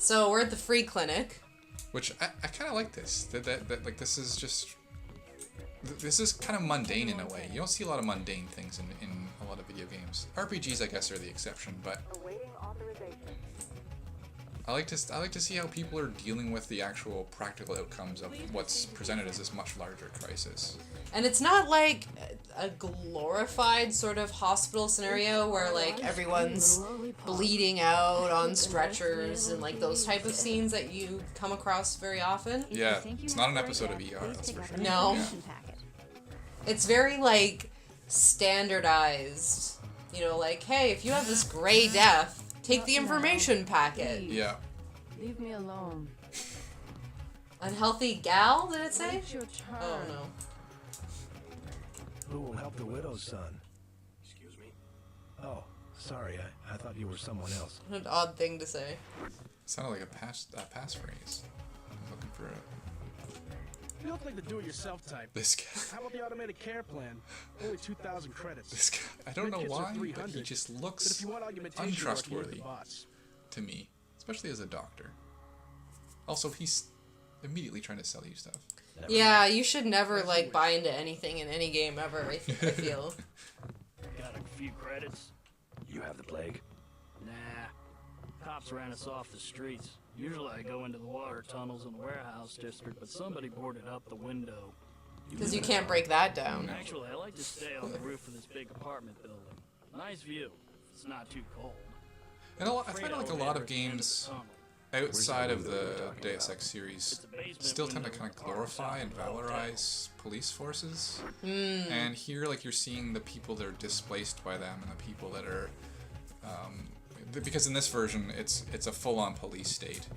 So we're at the free clinic. Which I kind of like this. That like this is just. This is kind of mundane in a way. You don't see a lot of mundane things in a lot of video games. RPGs, I guess, are the exception, but I like to see how people are dealing with the actual practical outcomes of what's presented as this much larger crisis. And it's not like a glorified sort of hospital scenario where like everyone's bleeding out on stretchers and like those type of scenes that you come across very often. Yeah, it's not an episode of ER, that's for sure. No. Yeah. It's very like standardized. You know, like, hey, if you have this gray death, take the information packet. Yeah. Leave me alone. Unhealthy gal, did it say? It's your turn. Oh no. Who will help the widow's son? Excuse me? Oh, sorry. I thought you were someone else. What an odd thing to say. Sounded like a passphrase. I'm looking for a... You look like the do-it-yourself type. This guy. How about the automated care plan? Only 2,000 credits. This guy. I don't know Medkits are why, but he 300. just But if looks you want augmentation work, you're untrustworthy the boss. to me, especially as a doctor. Also, he's immediately trying to sell you stuff. Yeah, you should never like buy into anything in any game ever, I feel. Got a few credits? You have the plague? Nah. Cops ran us off the streets. Usually I go into the water tunnels in the warehouse district, but somebody boarded up the window. Because you can't break that down. Actually, I like to stay on the roof of this big apartment building. Nice view. It's not too cold. And I find like a lot of games outside of the Deus Ex series still tend to kind of glorify and valorize police forces. And here, like, you're seeing the people that are displaced by them and the people that are... because in this version, it's a full-on police state.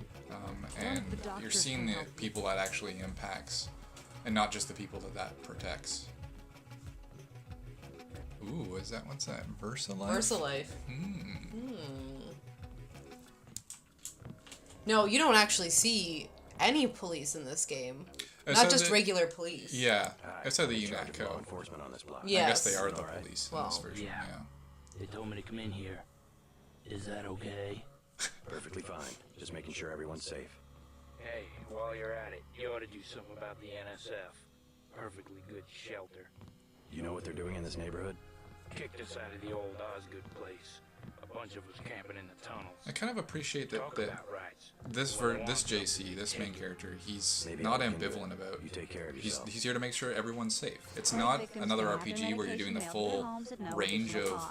And you're seeing the people that actually impacts, and not just the people that protects. Ooh, what's that? VersaLife? VersaLife. No, you don't actually see any police in this game. Not just regular police. Yeah, outside the UNATCO. Enforcement on this block. Yes. I guess they are the police in this version, Yeah. They told me to come in here. Is that okay? Perfectly fine. Just making sure everyone's safe. Hey, while you're at it, you ought to do something about the NSF. Perfectly good shelter. You know what they're doing in this neighborhood? Kicked us out of the old Osgood place. A bunch of us camping in the tunnels. I kind of appreciate that Talk about rights. this JC, this main character, he's Maybe not I'll look into ambivalent it. about. You take care of He's yourself. here to make sure everyone's safe. It's not another RPG where you're doing the full range of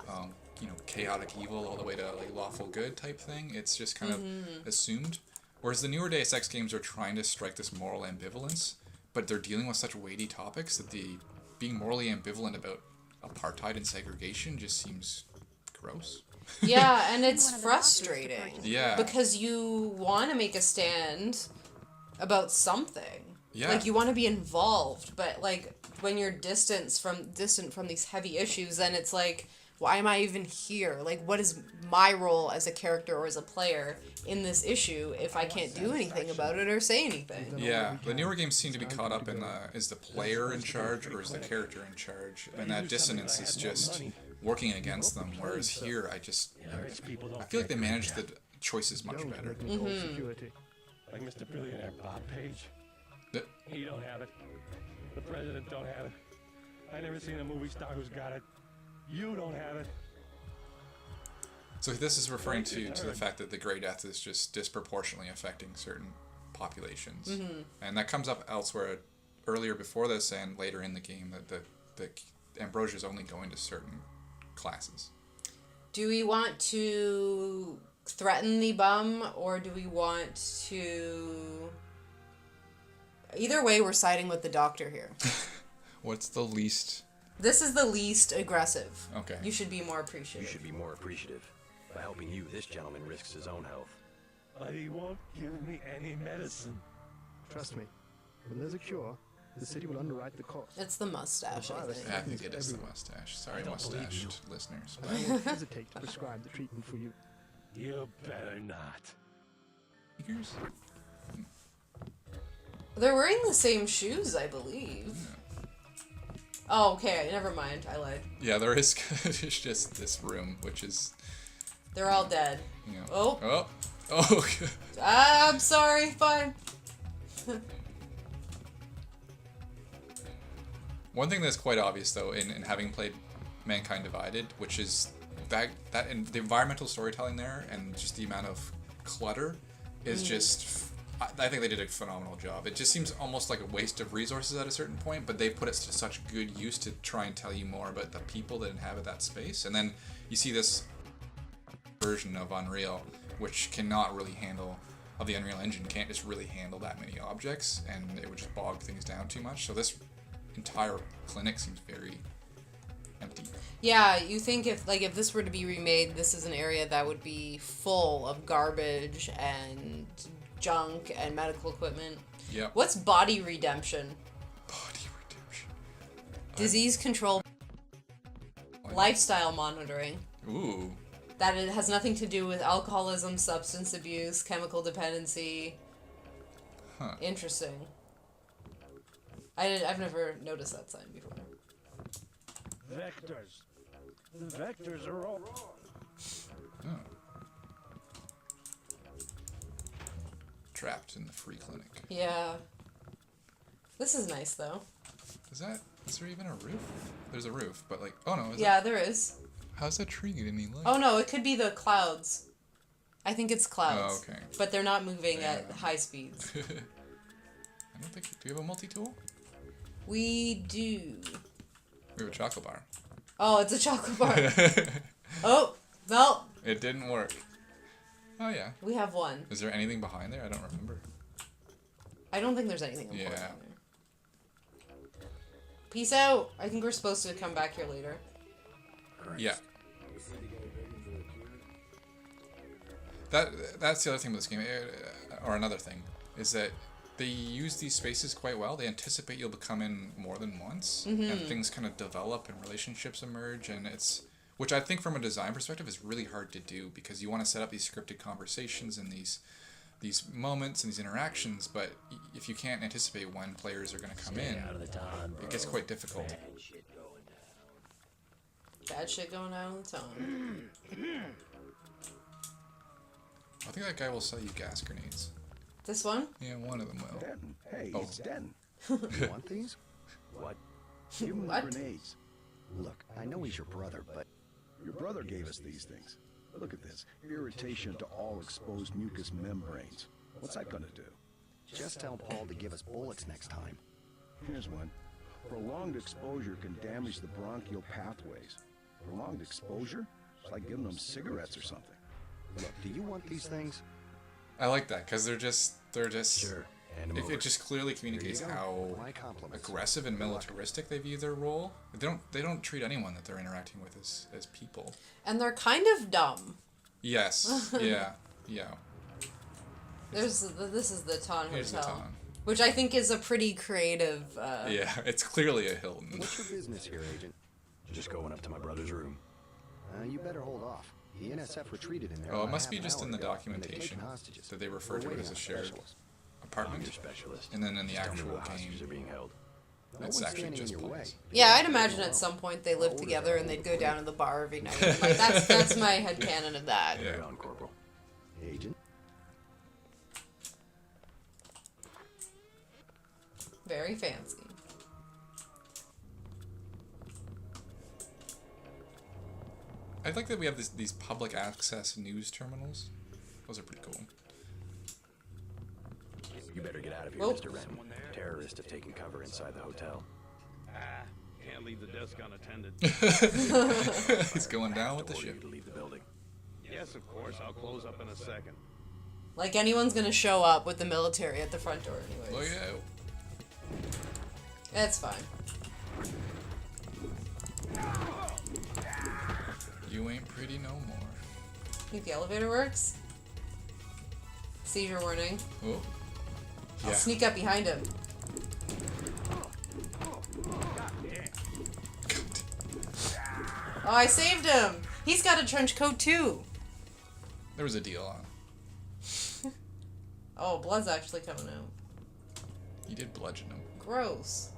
chaotic evil all the way to like lawful good type thing. It's just kind of assumed. Whereas the newer Deus Ex games are trying to strike this moral ambivalence, but they're dealing with such weighty topics that being morally ambivalent about apartheid and segregation just seems gross. Yeah, and it's frustrating. Yeah. Because you want to make a stand about something. Yeah. Like, you want to be involved, but, like, when you're distant from these heavy issues, then it's like, why am I even here? Like, what is my role as a character or as a player in this issue if I can't do anything about it or say anything? Yeah, the newer games seem to be caught up in is the player in charge or is the character in charge? And that dissonance is just working against them, whereas here I feel like they managed the choices much better. Security. Like Mr. Billionaire Bob Page. He don't have it. The president don't have it. I never seen a movie star who's got it. You don't have it. So this is referring to the fact that the Grey Death is just disproportionately affecting certain populations. And that comes up elsewhere earlier before this and later in the game that the ambrosia is only going to certain classes. Do we want to threaten the bum, or do we want to... Either way, we're siding with the doctor here. What's the least... This is the least aggressive. Okay. You should be more appreciative. You should be more appreciative. By helping you, this gentleman risks his own health. But he won't give me any medicine. Trust me, when there's a cure, the city will underwrite the cost. It's the mustache, I think. I think it is the mustache. Sorry, mustached listeners. I won't hesitate to prescribe the treatment for you. You better not. Sneakers? They're wearing the same shoes, I believe. Oh, okay, never mind. I lied. Yeah, there is. It's just this room, which is... They're all dead. You know, Oh. Oh, okay. I'm sorry, fine. One thing that's quite obvious, though, in having played Mankind Divided, which is that and the environmental storytelling there and just the amount of clutter is just... I think they did a phenomenal job. It just seems almost like a waste of resources at a certain point, but they put it to such good use to try and tell you more about the people that inhabit that space. And then you see this version of Unreal, which cannot really handle... of the Unreal Engine can't just really handle that many objects, and it would just bog things down too much. So this entire clinic seems very empty. Yeah, you think if this were to be remade, this is an area that would be full of garbage and junk and medical equipment. Yeah. What's body redemption? Body redemption. Disease control. Lifestyle monitoring. Ooh. That it has nothing to do with alcoholism, substance abuse, chemical dependency. Huh. Interesting. I've never noticed that sign before. Vectors. The vectors are all wrong. Oh. Trapped in the free clinic. Yeah. This is nice though. Is there even a roof? There's a roof, but like, oh no. There is. How's that tree getting any light? Oh no, it could be the clouds. I think it's clouds. Oh, okay. But they're not moving at high speeds. I don't think. Do you have a multi-tool? We do. We have a chocolate bar. Oh, it's a chocolate bar. Oh, no. It didn't work. Oh yeah. We have one. Is there anything behind there? I don't remember. I don't think there's anything important Yeah. there. Peace out. I think we're supposed to come back here later. Yeah. That's the other thing with this game, or another thing, is that they use these spaces quite well. They anticipate you'll come in more than once, and things kind of develop and relationships emerge, and which I think from a design perspective is really hard to do because you want to set up these scripted conversations and these moments and these interactions, but if you can't anticipate when players are going to come in, it gets quite difficult. Bad shit going down on the tongue. I think that guy will sell you gas grenades. This one? Yeah, one of them will. Denton. Hey, Oh. it's Denton. You want these? What? Give him the What? grenades. Look, I know he's your brother, but Your brother gave us these things. Look at this. Irritation to all exposed mucous membranes. What's that gonna do? just tell Paul to give us bullets next time. Here's one. Prolonged exposure can damage the bronchial pathways. Prolonged exposure? It's like giving them cigarettes or something. Look, do you want these things? I like that because they're just Sure. Hand him it over. just clearly communicates There you go. how My compliments. aggressive and militaristic they view their role. They don't treat anyone that they're interacting with as people. And they're kind of dumb. Yes. Yeah. Yeah. This is the Ton Here's the Hotel, Ton. which I think is a pretty creative. Yeah, it's clearly a Hilton. What's your business here, Agent? Just going up to my brother's room. You better hold off. The NSF retreated in there. Oh, it about must half be an just hour in the ago, and they've documentation taken hostages. that they refer We're to it waiting as a on shared specialists. I'm apartment. your specialist. And then in the Just tell me actual where hostages game, are being held. No it's one's actually standing in just your way. police. Yeah, I'd imagine at some point they lived together and they'd go down to the bar every night. Like that's my headcanon of that. Yeah. You're on, Corporal. Agent? Very fancy. I like that we have these public access news terminals. Those are pretty cool. You better get out of here, Oh. Mr. Wren. Terrorists have taken cover inside the hotel. Can't leave the desk unattended. He's going down with the Order you ship. to leave the building. Yes, of course. I'll close up in a second. Like anyone's gonna show up with the military at the front door, Look anyways. out. That's fine. You ain't pretty no more. Think the elevator works? Seizure warning. Oh. I'll Yeah. sneak up behind him. Oh, I saved him! He's got a trench coat too! There was a deal on. Oh, blood's actually coming out. You did bludgeon him. Gross.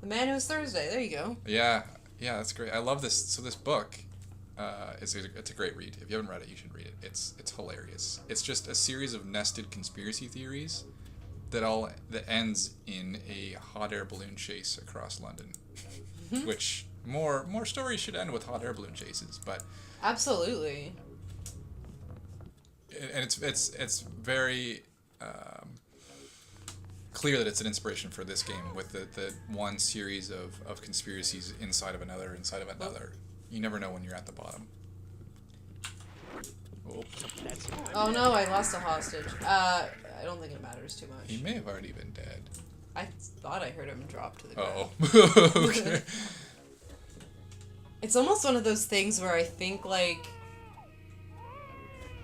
The Man Who's Thursday, there you go. Yeah, that's great. I love this. So this book it's a great read. If you haven't read it, you should read it. It's hilarious. It's just a series of nested conspiracy theories that ends in a hot air balloon chase across London. Which more stories should end with hot air balloon chases, but absolutely. And it's very clear that it's an inspiration for this game with the one series of conspiracies inside of another. You never know when you're at the bottom. Oh no, I lost a hostage. I don't think it matters too much. He may have already been dead. I thought I heard him drop to the ground. Oh. Okay. It's almost one of those things where I think like...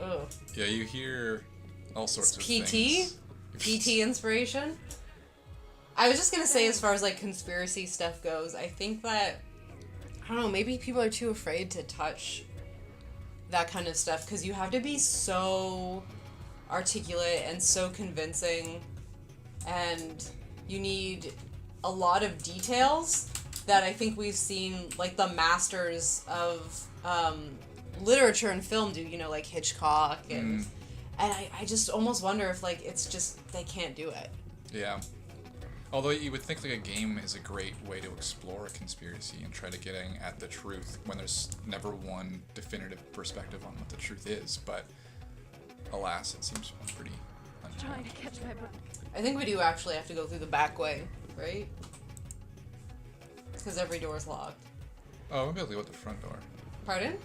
Oh. Yeah, you hear all sorts of PT? things. PT inspiration? I was just gonna say, as far as like conspiracy stuff goes, I think that, I don't know, maybe people are too afraid to touch that kind of stuff because you have to be so articulate and so convincing, and you need a lot of details that I think we've seen like the masters of literature and film do, you know, like Hitchcock and I just almost wonder if like it's just they can't do it. Yeah. Although you would think like a game is a great way to explore a conspiracy and try to getting at the truth when there's never one definitive perspective on what the truth is, but alas, it seems pretty Trying to catch my breath. I think we do actually have to go through the back way, right? Because every door is locked. Oh, we'll be able to go out the front door. Pardon?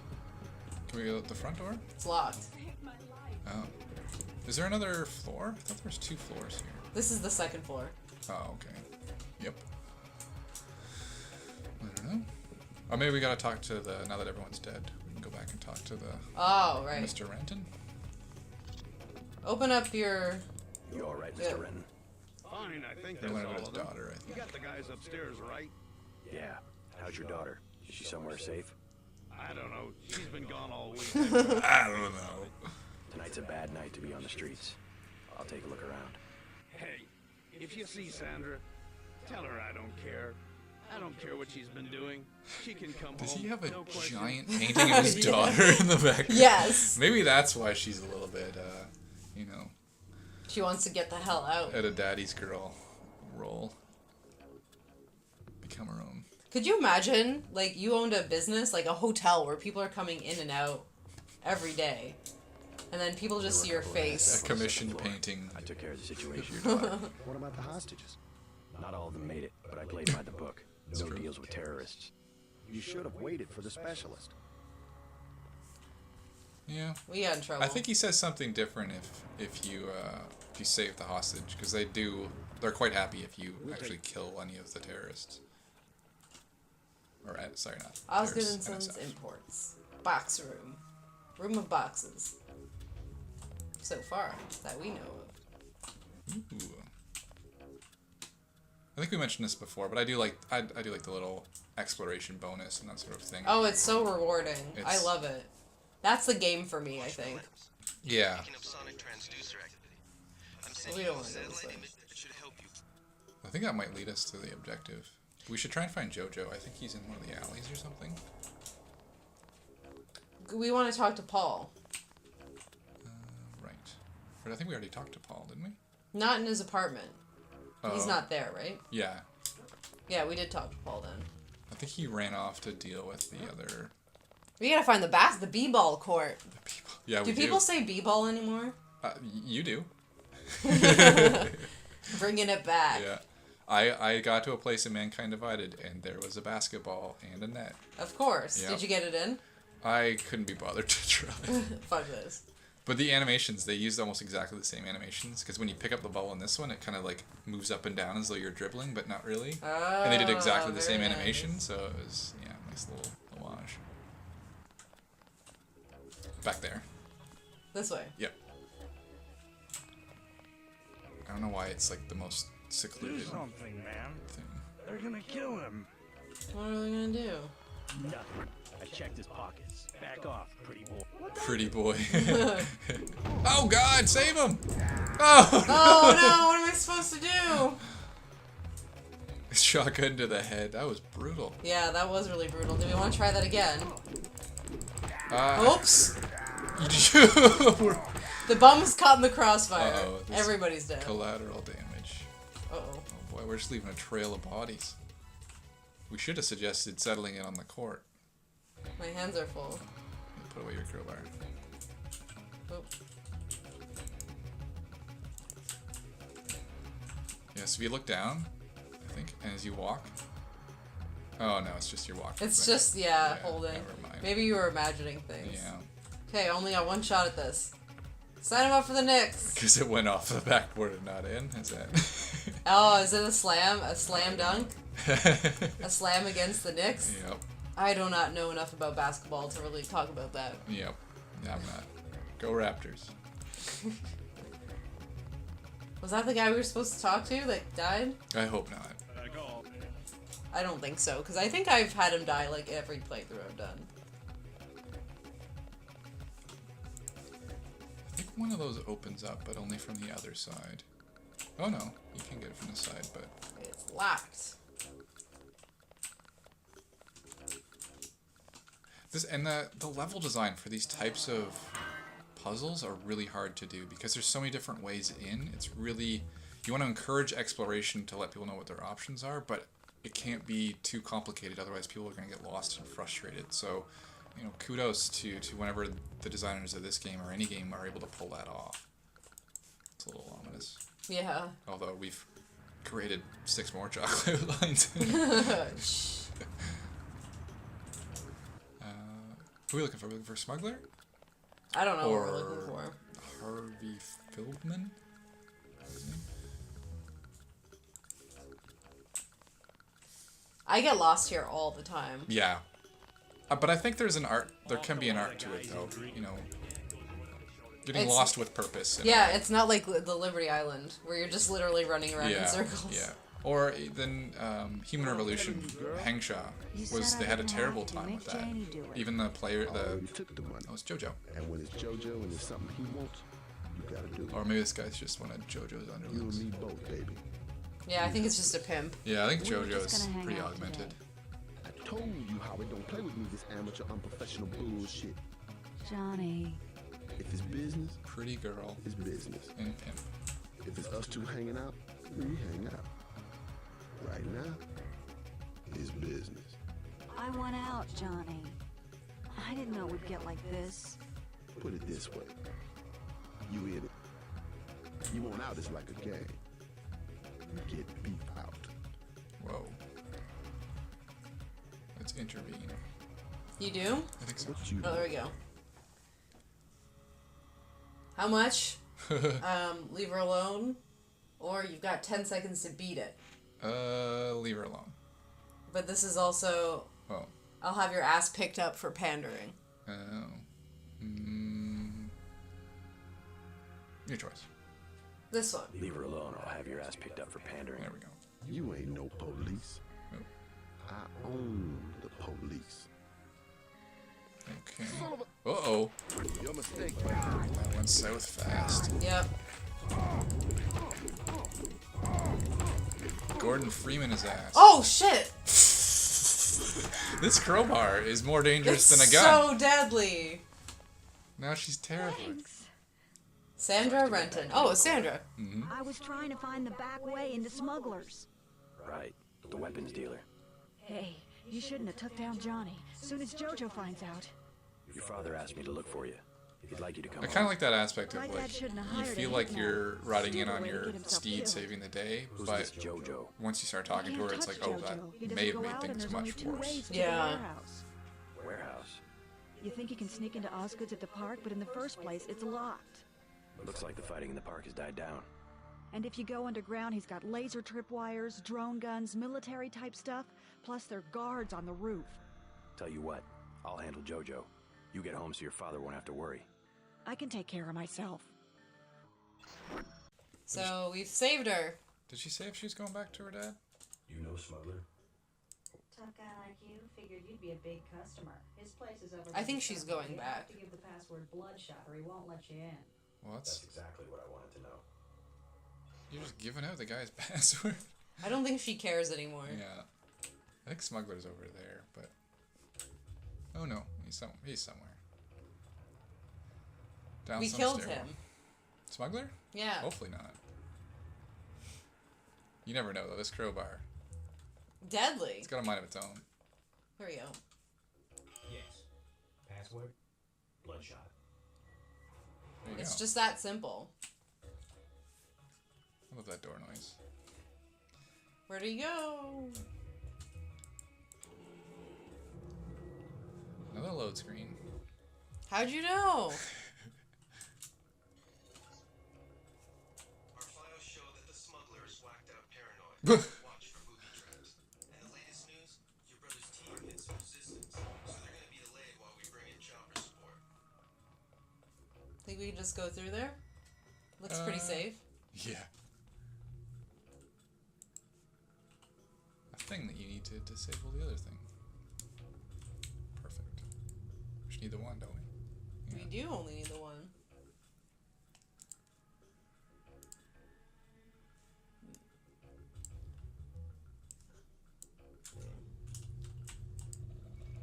Can we go out the front door? It's locked. Oh. Is there another floor? I thought there was 2 floors here. This is the second floor. Oh, okay. Yep. I don't know. Or maybe we gotta talk to now that everyone's dead, we can go back and talk to Oh, right. Mr. Renton. Open up your... You all right, Mr. Renton? Fine, I think They that's went all over his of them. daughter, I You think. got the guys upstairs, right? Yeah. How's your daughter? Is she somewhere safe? I don't know. She's been gone all week. I don't know. Tonight's a bad night to be on the streets. I'll take a look around. Hey, if you see Sandra, tell her I don't care. I don't care what she's been doing. She can come Does home. he have a no question. giant painting of his daughter in the back? Yes. Maybe that's why she's a little bit, She wants to get the hell out. at a daddy's girl role. Become her own. Could you imagine, like, you owned a business, like a hotel where people are coming in and out every day, and then people just see your face. A commissioned painting. I took care of the situation. What about the hostages? Not all of them made it, but I played by the book. No deals with terrorists. You should have waited for the specialist. Yeah. We got in trouble. I think he says something different if you save the hostage, because they're quite happy if you actually kill any of the terrorists. Or sorry, not Osgood and terrorists, Sons NSF. Imports. Box room. Room of boxes. So far, that we know of. Ooh. I think we mentioned this before, but I do like the little exploration bonus and that sort of thing. Oh, it's so rewarding. I It's- love it. That's the game for me, I think. Yeah. We don't want to do this way. I think that might lead us to the objective. We should try and find Jojo. I think he's in one of the alleys or something. We want to talk to Paul. Right. But I think we already talked to Paul, didn't we? Not in his apartment. He's Oh. not there, right? Yeah. Yeah, we did talk to Paul then. I think he ran off to deal with the other... We gotta find the b-ball court. Yeah, we Do people say b-ball anymore? You do. Bringing it back. Yeah. I got to a place in Mankind Divided, and there was a basketball and a net. Of course. Yep. Did you get it in? I couldn't be bothered to try. Fuck this. But the animations, they used almost exactly the same animations, because when you pick up the ball in this one, it kind of like moves up and down as though you're dribbling, but not really. Oh, And they did exactly the same very animation, nice. so it was, yeah, nice little homage. Back there. This way. Yep. I don't know why it's like the most Do secluded something, man. thing. They're gonna kill him. What are we gonna do? Nothing. I checked his pockets. Back off, pretty boy. Pretty boy. Oh God, save him! Oh! Oh no, what am I supposed to do? Shotgun to the head. That was brutal. Yeah, that was really brutal. Do we want to try that again? Oops! We're- The bum was caught in the crossfire. Uh-oh, this Everybody's dead. collateral damage. Uh-oh. Oh boy, we're just leaving a trail of bodies. We should have suggested settling it on the court. My hands are full. Put away your crowbar. Oh. Yeah, so if you look down, I think, and as you walk... Oh no, it's just your walking. It's thing. just, holding. Never mind. Maybe you were imagining things. Yeah. Okay, only got one shot at this. Sign him up for the Knicks. Because it went off the backboard and not in? Is that... Oh, is it a slam? A slam dunk? A slam against the Knicks? Yep. I do not know enough about basketball to really talk about that. Yep. Yeah, I'm not. Go Raptors. Was that the guy we were supposed to talk to that died? I hope not. I don't think so, because I think I've had him die like every playthrough I've done. I think one of those opens up, but only from the other side. Oh no, you can get it from the side, but... It's locked. The level design for these types of puzzles are really hard to do because there's so many different ways in. It's really... You want to encourage exploration to let people know what their options are, but it can't be too complicated, otherwise people are going to get lost and frustrated. So, you know, kudos to whenever the designers of this game or any game are able to pull that off. It's a little ominous. Yeah. Although we've created 6 more chocolate lines. Who are we looking for? Are we looking for a smuggler? I don't know what we're looking for. Harvey Fieldman? I get lost here all the time. Yeah. But I think there can be an art to it, though. You know, getting lost with purpose. Yeah, it's not like the Liberty Island, where you're just literally running around in circles. Yeah. Or then Human Revolution, Hangshaw, they had a terrible time with that. Even the player, it's JoJo. And when it's JoJo and it's something he wants, you gotta do it. Or maybe this guy's just one of JoJo's underlings. You and me both, baby. Yeah, I think it's just a pimp. Yeah, I think JoJo's pretty augmented. I told you, Howard, don't play with me this amateur, unprofessional bullshit. Johnny. If it's business, pretty girl, it's business. And pimp. If it's us two hanging out, we hang out. Right now, it's business. I want out, Johnny. I didn't know it would get like this. Put it this way. You in it. You want out is like a game. You get beat out. Whoa. Let's intervene. You do? I think so. Oh, there we go. How much? Leave her alone? Or you've got 10 seconds to beat it. Leave her alone. But this is also... Oh. I'll have your ass picked up for pandering. Oh. Your choice. This one. Leave her alone or I'll have your ass picked up for pandering. There we go. You ain't no police. Nope. I own the police. Okay. Uh-oh. Your mistake. That went south fast. Yep. Gordon Freeman his ass. Oh, shit! This crowbar is more dangerous than a It's gun. so deadly. Now she's terrified. Thanks. Sandra Renton. Oh, it's Sandra. Mm-hmm. I was trying to find the back way into smugglers. Right. The weapons dealer. Hey, you shouldn't have took down Johnny. Soon as JoJo finds out. Your father asked me to look for you. He'd like you to come I home. kind of like that aspect of My dad like shouldn't have you hired feel a like hitman. you're riding in Stupid on way to your get himself steed killed. saving the day, Who's but this JoJo? once you start talking to her, it's like, oh, that He may have doesn't go made out, and things there's much only 2 worse. ways to Yeah. the warehouse. Warehouse. You think you can sneak into Osgood's at the park, but in the first place, it's locked. Looks like the fighting in the park has died down. And if you go underground, he's got laser tripwires, drone guns, military-type stuff, plus there are guards on the roof. Tell you what, I'll handle JoJo. You get home so your father won't have to worry. I can take care of myself. So, we've saved her. Did she say if she's going back to her dad? You know Smuggler? Tough guy like you, figured you'd be a big customer. His place is over. I think she's going You back. have to give the password Bloodshot or he won't let you in. Well, that's exactly what I wanted to know. you're just giving out the guy's password. I don't think she cares anymore. Yeah, I think Smuggler's over there, but oh no, he's somewhere. Down We some killed stairwell. him. Smuggler? Yeah. Hopefully not. You never know, though. This crowbar. Deadly. It's got a mind of its own. Here we go. Yes. Password? Bloodshot. There you It's go. just that simple. I love that door noise. Where'd he go? Another load screen. How'd you know? Our files show that the smuggler is whacked out paranoid. Watch for booby traps. And the latest news, your brother's team hit some resistance, so they're gonna be delayed while we bring in chopper support. Think we can just go through there? Looks pretty safe. Yeah. A thing that you need to disable the other thing. Perfect. We just need the one, don't we? We do only need the one.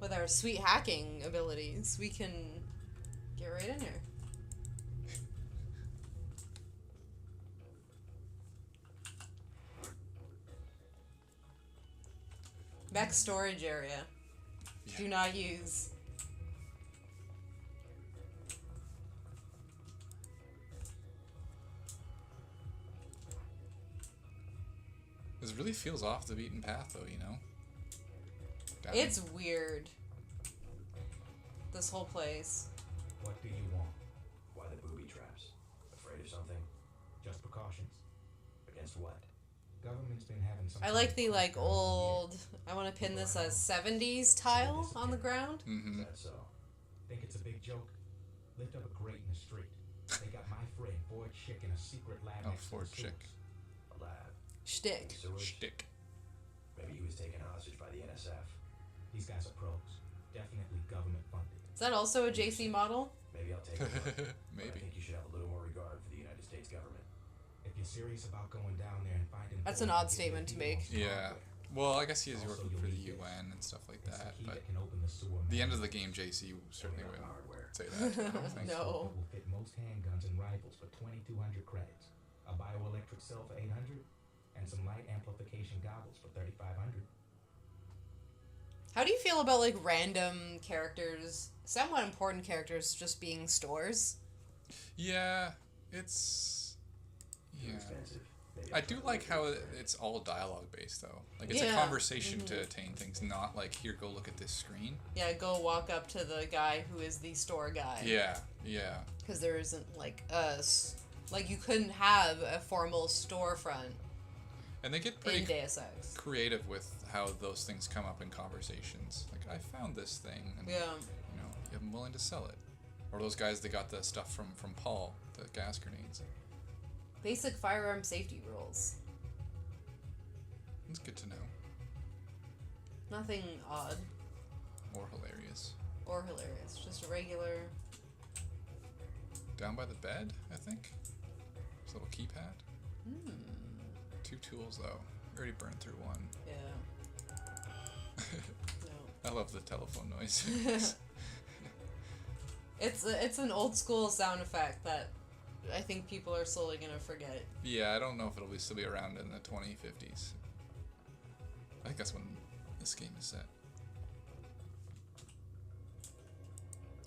With our sweet hacking abilities, we can get right in here. Mech storage area. Yeah. Do not use. This really feels off the beaten path, though, you know? Down. It's weird. This whole place. What do you want? Why the booby traps? Afraid of something? Just precautions. Against what? Government's been having some. I like the old. I want to pin this as 70s tile on the ground. Mm-hmm. Is that so? Think it's a big joke? Lift up a grate in the street. They got my friend Ford Chick in a secret lab Oh, next to Ford the Chick. sewers. A lab. Shtick. Sewers? Shtick. Maybe he was taken hostage by the NSF. These guys are pros. Definitely government funded. Is that also a JC model? Maybe I'll take a look. But I Maybe. think you should have a little more regard for the United States government. If you're serious about going down there and finding. That's an odd statement to make. Yeah. Well, I guess he is working for the UN and stuff like that, but the end of the game, JC certainly wouldn't say that. I don't think. No. Will fit most handguns and rifles for 2,200 credits. A bioelectric cell for 800, and some light amplification goggles for 3,500. How do you feel about random characters, somewhat important characters, just being stores? Yeah, it's Too expensive. Maybe I I'll do try to like look how into it's all dialogue based though. Like it's a Yeah. conversation to attain things, not like here go look at this screen. Yeah, go walk up to the guy who is the store guy. Yeah, yeah. Because there isn't you couldn't have a formal storefront And they get in pretty Deus Ex. creative with how those things come up in conversations. Like I found this thing, and Yeah. I'm willing to sell it. Or those guys that got the stuff from Paul, the gas grenades. Basic firearm safety rules. It's good to know. Nothing odd Or hilarious. or hilarious. Just a regular. Down by the bed, I think. There's a little keypad. Hmm. 2 tools though. Already burned through one. Yeah. I love the telephone noise. It's an old school sound effect that I think people are slowly gonna forget. Yeah, I don't know if it'll still be around in the 2050s. I think that's when this game is set.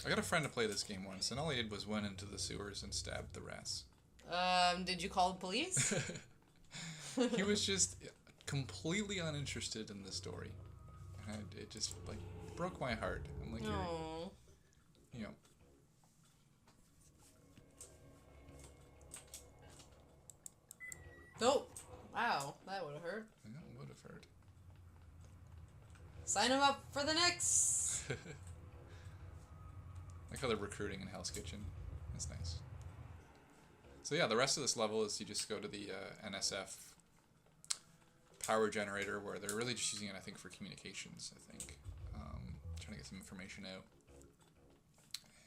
I got a friend to play this game once, and all he did was went into the sewers and stabbed the rats. Did you call the police? He was just completely uninterested in the story. And it just, broke my heart. I'm like, No. Nope. Wow, that would have hurt. I know it would have hurt. Sign him up for the next. Like how they're recruiting in Hell's Kitchen. That's nice. So yeah, the rest of this level is you just go to the NSF power generator where they're really just using it, I think, for communications, I think. Trying to get some information out.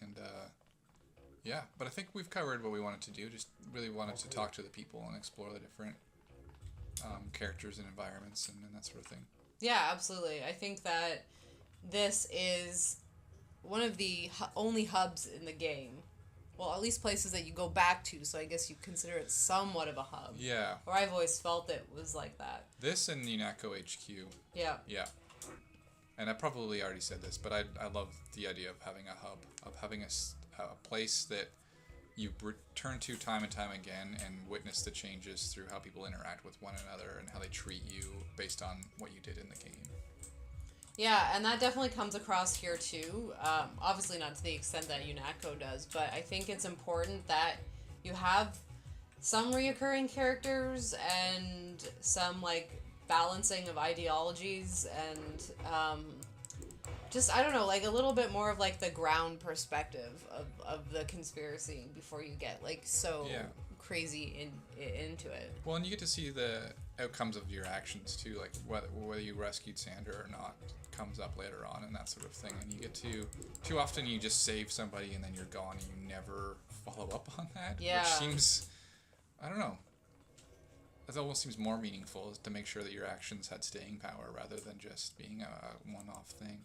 And yeah, but I think we've covered what we wanted to do. Just really wanted to talk to the people and explore the different characters and environments and that sort of thing. Yeah, absolutely. I think that this is one of the only hubs in the game. well, at least places that you go back to, so I guess you consider it somewhat of a hub. Yeah. Or I've always felt it was like that. This and UNATCO HQ. Yeah. Yeah. And I probably already said this, but I love the idea of having a hub, of having a place that you return to time and time again and witness the changes through how people interact with one another and how they treat you based on what you did in the game. Yeah, and that definitely comes across here too. Obviously not to the extent that UNATCO does, but I think it's important that you have some reoccurring characters and some like balancing of ideologies and just, I don't know, like a little bit more of like the ground perspective of the conspiracy before you get like so crazy into it. Well, and you get to see the outcomes of your actions too, like whether you rescued Sandra or not comes up later on and that sort of thing. And you get to, too often you just save somebody and then you're gone and you never follow up on that. Yeah. Which seems, I don't know. It almost seems more meaningful to make sure that your actions had staying power rather than just being a one-off thing.